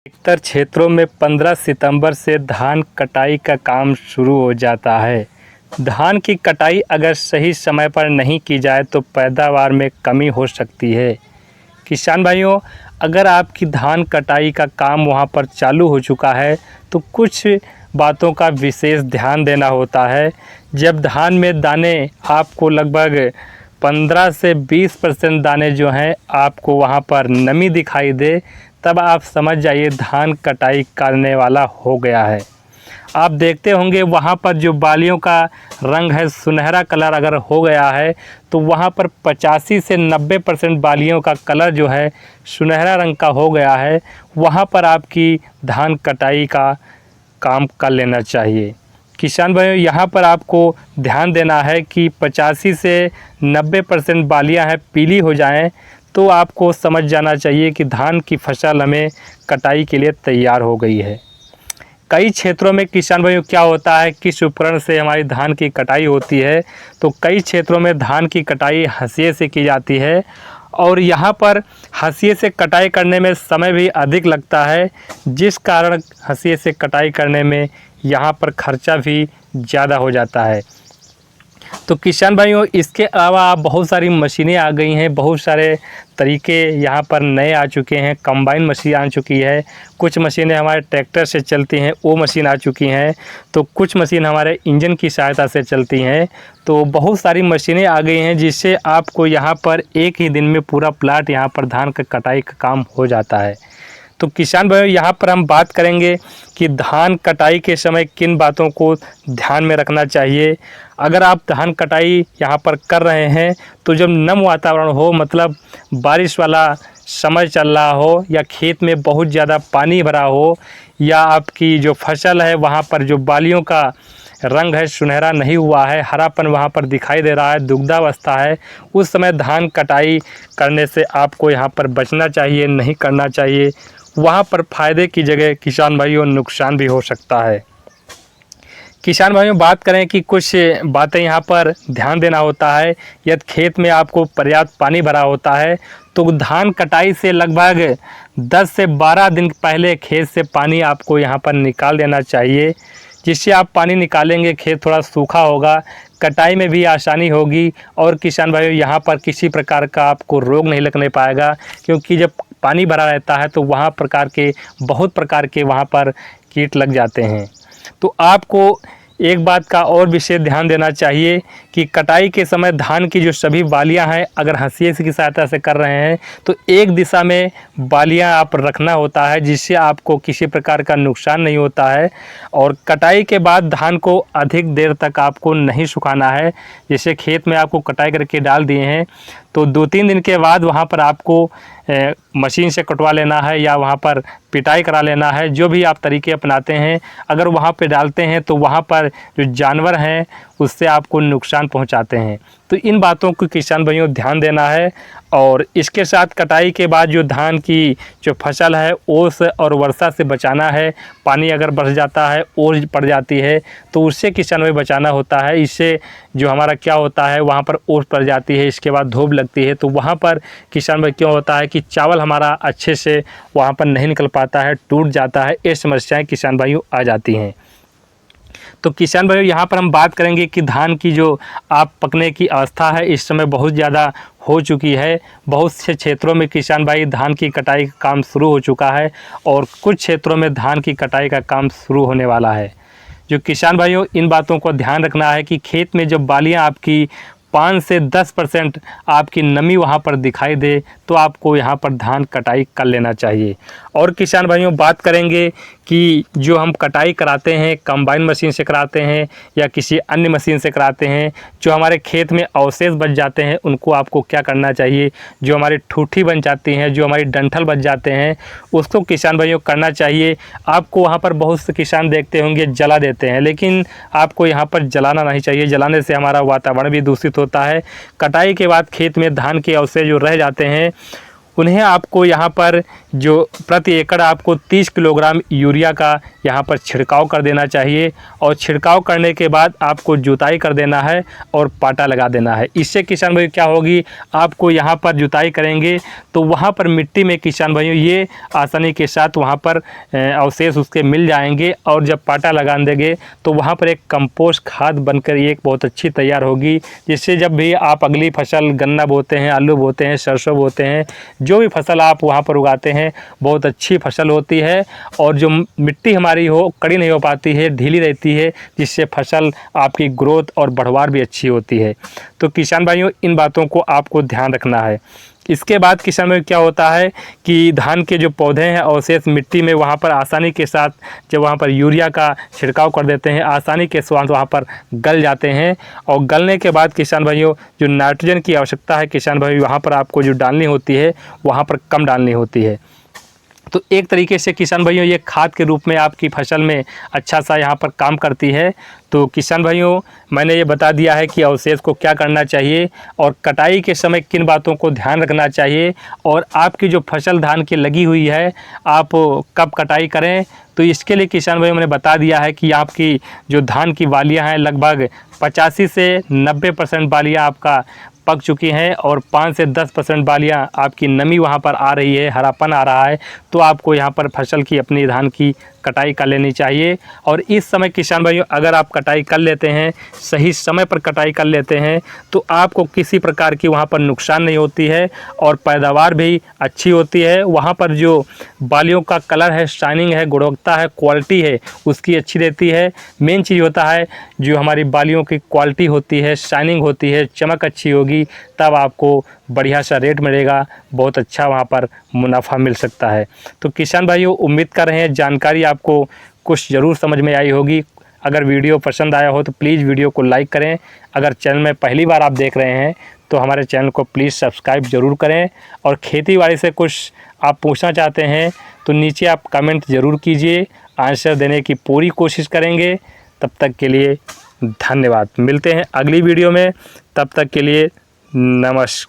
अधिकतर क्षेत्रों में 15 सितंबर से धान कटाई का काम शुरू हो जाता है। धान की कटाई अगर सही समय पर नहीं की जाए तो पैदावार में कमी हो सकती है। किसान भाइयों, अगर आपकी धान कटाई का काम वहां पर चालू हो चुका है तो कुछ बातों का विशेष ध्यान देना होता है। जब धान में दाने आपको लगभग 15 से 20% दाने जो हैं आपको वहां पर नमी दिखाई दे, तब आप समझ जाइए धान कटाई करने वाला हो गया है। आप देखते होंगे वहाँ पर जो बालियों का रंग है सुनहरा कलर अगर हो गया है तो वहाँ पर 85 से 90% बालियों का कलर जो है सुनहरा रंग का हो गया है। वहाँ पर आपकी धान कटाई का काम कर लेना चाहिए। किसान भाइयों, यहाँ पर आपको ध्यान देना है कि 85 से 90% बालियाँ हैं पीली हो जाएं तो आपको समझ जाना चाहिए कि धान की फसल हमें कटाई के लिए तैयार हो गई है। कई क्षेत्रों में किसान भाइयों क्या होता है, किस उपकरण से हमारी धान की कटाई होती है, तो कई क्षेत्रों में धान की कटाई हंसिए से की जाती है और यहाँ पर हंसिए से कटाई करने में समय भी अधिक लगता है, जिस कारण हंसिए से कटाई करने में यहाँ पर खर्चा भी ज़्यादा हो जाता है। तो किसान भाइयों, इसके अलावा बहुत सारी मशीनें आ गई हैं, बहुत सारे तरीके यहाँ पर नए आ चुके हैं। कंबाइन मशीन आ चुकी है, कुछ मशीनें हमारे ट्रैक्टर से चलती हैं वो मशीन आ चुकी हैं, तो कुछ मशीन हमारे इंजन की सहायता से चलती हैं। तो बहुत सारी मशीनें आ गई हैं जिससे आपको यहाँ पर एक ही दिन में पूरा प्लाट यहाँ पर धान का कटाई का काम हो जाता है। तो किसान भाइयों, यहाँ पर हम बात करेंगे कि धान कटाई के समय किन बातों को ध्यान में रखना चाहिए। अगर आप धान कटाई यहाँ पर कर रहे हैं तो जब नम वातावरण हो, मतलब बारिश वाला समय चल रहा हो या खेत में बहुत ज़्यादा पानी भरा हो या आपकी जो फसल है वहाँ पर जो बालियों का रंग है सुनहरा नहीं हुआ है, हरापन वहाँ पर दिखाई दे रहा है, दुग्धावस्था है, उस समय धान कटाई करने से आपको यहाँ पर बचना चाहिए, नहीं करना चाहिए। वहाँ पर फ़ायदे की जगह किसान भाइयों नुकसान भी हो सकता है। किसान भाइयों, बात करें कि कुछ बातें यहाँ पर ध्यान देना होता है। यदि खेत में आपको पर्याप्त पानी भरा होता है तो धान कटाई से लगभग 10 से 12 दिन पहले खेत से पानी आपको यहाँ पर निकाल देना चाहिए, जिससे आप पानी निकालेंगे खेत थोड़ा सूखा होगा, कटाई में भी आसानी होगी और किसान भाइयों यहाँ पर किसी प्रकार का आपको रोग नहीं लगने पाएगा, क्योंकि जब पानी भरा रहता है तो वहाँ बहुत प्रकार के वहाँ पर कीट लग जाते हैं। तो आपको एक बात का और विशेष ध्यान देना चाहिए कि कटाई के समय धान की जो सभी बालियां हैं अगर हंसिए की सहायता से कर रहे हैं तो एक दिशा में बालियां आप रखना होता है, जिससे आपको किसी प्रकार का नुकसान नहीं होता है। और कटाई के बाद धान को अधिक देर तक आपको नहीं सुखाना है। जैसे खेत में आपको कटाई करके डाल दिए हैं तो 2-3 दिन के बाद वहाँ पर आपको मशीन से कटवा लेना है या वहाँ पर पिटाई करा लेना है। जो भी आप तरीके अपनाते हैं, अगर वहाँ पे डालते हैं तो वहाँ पर जो जानवर हैं उससे आपको नुकसान पहुँचाते हैं। तो इन बातों को किसान भाइयों ध्यान देना है। और इसके साथ कटाई के बाद जो धान की जो फसल है ओस और वर्षा से बचाना है। पानी अगर बढ़ जाता है, ओस पड़ जाती है तो उससे किसान भाई बचाना होता है। इससे जो हमारा क्या होता है वहाँ पर ओस पड़ जाती है, इसके बाद धूप लगती है, तो वहाँ पर किसान भाई क्यों होता है कि चावल हमारा अच्छे से वहाँ पर नहीं निकल पाता है, टूट जाता है। ये समस्याएं किसान भाइयों आ जाती हैं। तो किसान भाइयों, यहाँ पर हम बात करेंगे कि धान की जो आप पकने की अवस्था है इस समय बहुत ज़्यादा हो चुकी है। बहुत से क्षेत्रों में किसान भाई धान की कटाई का काम शुरू हो चुका है और कुछ क्षेत्रों में धान की कटाई का काम शुरू होने वाला है। जो किसान भाइयों, इन बातों को ध्यान रखना है कि खेत में जब बालियाँ आपकी 5 से 10% आपकी नमी वहाँ पर दिखाई दे तो आपको यहाँ पर धान कटाई कर लेना चाहिए। और किसान भाइयों, बात करेंगे कि जो हम कटाई कराते हैं कंबाइन मशीन से कराते हैं या किसी अन्य मशीन से कराते हैं, जो हमारे खेत में अवशेष बच जाते हैं उनको आपको क्या करना चाहिए, जो हमारी ठूठी बन जाती हैं, जो हमारी डंठल बच जाते हैं, उसको किसान भाइयों करना चाहिए। आपको वहाँ पर बहुत से किसान देखते होंगे जला देते हैं, लेकिन आपको यहाँ पर जलाना नहीं चाहिए। जलाने से हमारा वातावरण भी दूषित होता है। कटाई के बाद खेत में धान के अवशेष जो रह जाते हैं उन्हें आपको यहाँ पर जो प्रति एकड़ आपको 30 किलोग्राम यूरिया का यहाँ पर छिड़काव कर देना चाहिए। और छिड़काव करने के बाद आपको जुताई कर देना है और पाटा लगा देना है। इससे किसान भाई क्या होगी, आपको यहाँ पर जुताई करेंगे तो वहाँ पर मिट्टी में किसान भाइयों ये आसानी के साथ वहाँ पर अवशेष उसके मिल जाएंगे। और जब पाटा लगा देंगे तो वहाँ पर एक कंपोस्ट खाद बनकर एक बहुत अच्छी तैयार होगी, जिससे जब भी आप अगली फसल गन्ना बोते हैं, आलू बोते हैं, सरसों बोते हैं, जो भी फसल आप वहाँ पर उगाते हैं बहुत अच्छी फसल होती है। और जो मिट्टी हमारी कड़ी नहीं हो पाती है, ढीली रहती है, जिससे फसल आपकी ग्रोथ और बढ़वार भी अच्छी होती है। तो किसान भाइयों इन बातों को आपको ध्यान रखना है। इसके बाद किसान भाई क्या होता है कि धान के जो पौधे हैं अवशेष मिट्टी में वहाँ पर आसानी के साथ जब वहाँ पर यूरिया का छिड़काव कर देते हैं, आसानी के साथ वहाँ पर गल जाते हैं। और गलने के बाद किसान भाइयों जो नाइट्रोजन की आवश्यकता है किसान भाई वहाँ पर आपको जो डालनी होती है वहाँ पर कम डालनी होती है। तो एक तरीके से किसान भाइयों ये खाद के रूप में आपकी फसल में अच्छा सा यहाँ पर काम करती है। तो किसान भाइयों मैंने ये बता दिया है कि अवशेष को क्या करना चाहिए और कटाई के समय किन बातों को ध्यान रखना चाहिए, और आपकी जो फसल धान की लगी हुई है आप कब कटाई करें। तो इसके लिए किसान भाइयों मैंने बता दिया है कि आपकी जो धान की बालियाँ हैं लगभग 85 से 90% बालियाँ आपका पक चुकी हैं और 5 से 10% बालियाँ आपकी नमी वहाँ पर आ रही है, हरापन आ रहा है। तो आपको यहाँ पर फसल की अपनी धान की कटाई कर लेनी चाहिए। और इस समय किसान भाइयों अगर आप कटाई कर लेते हैं, सही समय पर कटाई कर लेते हैं, तो आपको किसी प्रकार की वहाँ पर नुकसान नहीं होती है और पैदावार भी अच्छी होती है। वहाँ पर जो बालियों का कलर है, शाइनिंग है, गुणवत्ता है, क्वालिटी है उसकी अच्छी रहती है। मेन चीज़ होता है जो हमारी बालियों की क्वालिटी होती है, शाइनिंग होती है, चमक अच्छी होगी, तब आपको बढ़िया सा रेट मिलेगा, बहुत अच्छा वहाँ पर मुनाफा मिल सकता है। तो किसान भाइयों उम्मीद कर रहे हैं जानकारी आपको कुछ ज़रूर समझ में आई होगी। अगर वीडियो पसंद आया हो तो प्लीज़ वीडियो को लाइक करें। अगर चैनल में पहली बार आप देख रहे हैं तो हमारे चैनल को प्लीज़ सब्सक्राइब ज़रूर करें। और खेती बाड़ी से कुछ आप पूछना चाहते हैं तो नीचे आप कमेंट ज़रूर कीजिए, आंसर देने की पूरी कोशिश करेंगे। तब तक के लिए धन्यवाद। मिलते हैं अगली वीडियो में, तब तक के लिए नमस्कार।